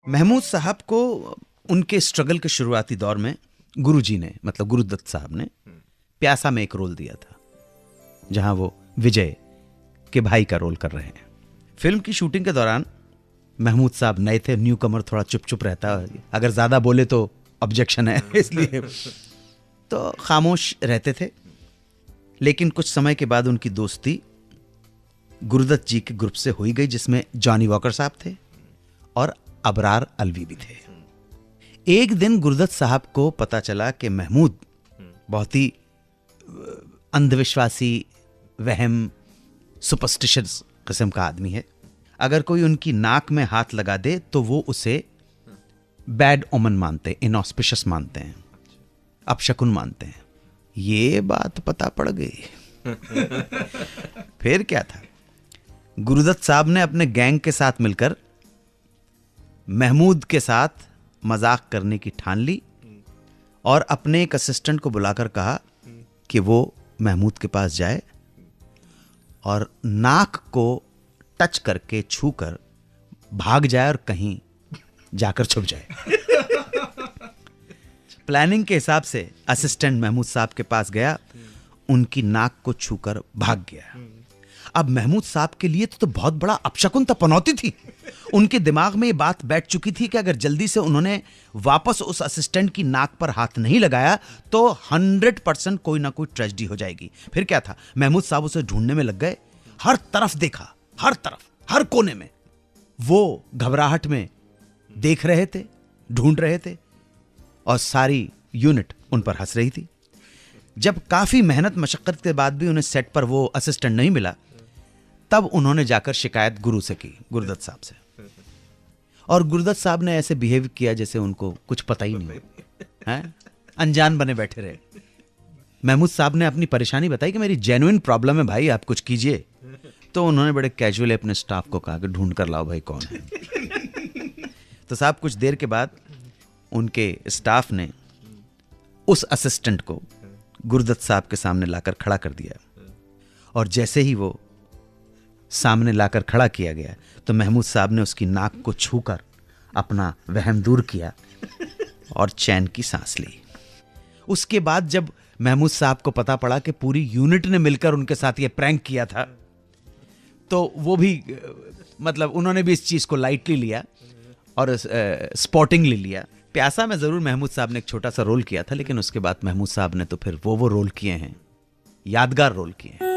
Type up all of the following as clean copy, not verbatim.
महमूद साहब को उनके स्ट्रगल के शुरुआती दौर में गुरुजी ने, मतलब गुरुदत्त साहब ने प्यासा में एक रोल दिया था, जहां वो विजय के भाई का रोल कर रहे हैं। फिल्म की शूटिंग के दौरान महमूद साहब नए थे, न्यू कमर, थोड़ा चुप चुप रहता, अगर ज्यादा बोले तो ऑब्जेक्शन है इसलिए तो खामोश रहते थे। लेकिन कुछ समय के बाद उनकी दोस्ती गुरुदत्त जी के ग्रुप से हुई गई, जिसमें जॉनी वॉकर साहब थे और अबरार अलवी भी थे। एक दिन गुरुदत्त साहब को पता चला कि महमूद बहुत ही अंधविश्वासी, वहम, सुपरस्टिशियस किस्म का आदमी है। अगर कोई उनकी नाक में हाथ लगा दे तो वो उसे बैड ओमन मानते, इनऑस्पिशियस मानते हैं, अपशकुन मानते हैं। ये बात पता पड़ गई। फिर क्या था, गुरुदत्त साहब ने अपने गैंग के साथ मिलकर महमूद के साथ मजाक करने की ठान ली और अपने एक असिस्टेंट को बुलाकर कहा कि वो महमूद के पास जाए और नाक को टच करके, छूकर भाग जाए और कहीं जाकर छुप जाए। प्लानिंग के हिसाब से असिस्टेंट महमूद साहब के पास गया, उनकी नाक को छूकर भाग गया। अब महमूद साहब के लिए तो बहुत बड़ा अपशकुन था, पनौती थी। उनके दिमाग में ये बात बैठ चुकी थी कि अगर जल्दी से उन्होंने वापस उस असिस्टेंट की नाक पर हाथ नहीं लगाया तो 100% कोई ना कोई ट्रेजेडी हो जाएगी। फिर क्या था, महमूद साहब उसे ढूंढने में लग गए। हर तरफ देखा, हर तरफ, हर कोने में। वो घबराहट में देख रहे थे, ढूंढ रहे थे और सारी यूनिट उन पर हंस रही थी। जब काफी मेहनत मशक्कत के बाद भी उन्हें सेट पर वो असिस्टेंट नहीं मिला, तब उन्होंने जाकर शिकायत गुरु से की, गुरुदत्त साहब से। और गुरुदत्त साहब ने ऐसे बिहेव किया जैसे उनको कुछ पता ही नहीं है, अनजान बने बैठे रहे। महमूद साहब ने अपनी परेशानी बताई कि मेरी जेन्युइन प्रॉब्लम है भाई, आप कुछ कीजिए। तो उन्होंने बड़े कैजुअली अपने स्टाफ को कहा कि ढूंढ कर लाओ भाई कौन है। तो साहब कुछ देर के बाद उनके स्टाफ ने उस असिस्टेंट को गुरुदत्त साहब के सामने लाकर खड़ा कर दिया। और जैसे ही वो सामने लाकर खड़ा किया गया तो महमूद साहब ने उसकी नाक को छूकर अपना वहम दूर किया और चैन की सांस ली। उसके बाद जब महमूद साहब को पता पड़ा कि पूरी यूनिट ने मिलकर उनके साथ ये प्रैंक किया था, तो वो भी, मतलब उन्होंने भी इस चीज को लाइटली लिया और स्पॉटिंगली लिया। प्यासा में जरूर महमूद साहब ने एक छोटा सा रोल किया था, लेकिन उसके बाद महमूद साहब ने तो फिर वो रोल किए हैं, यादगार रोल किए हैं।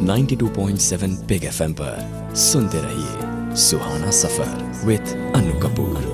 92.7 बिग FM पर सुनते रहिए सुहाना सफर विद अनु कपूर।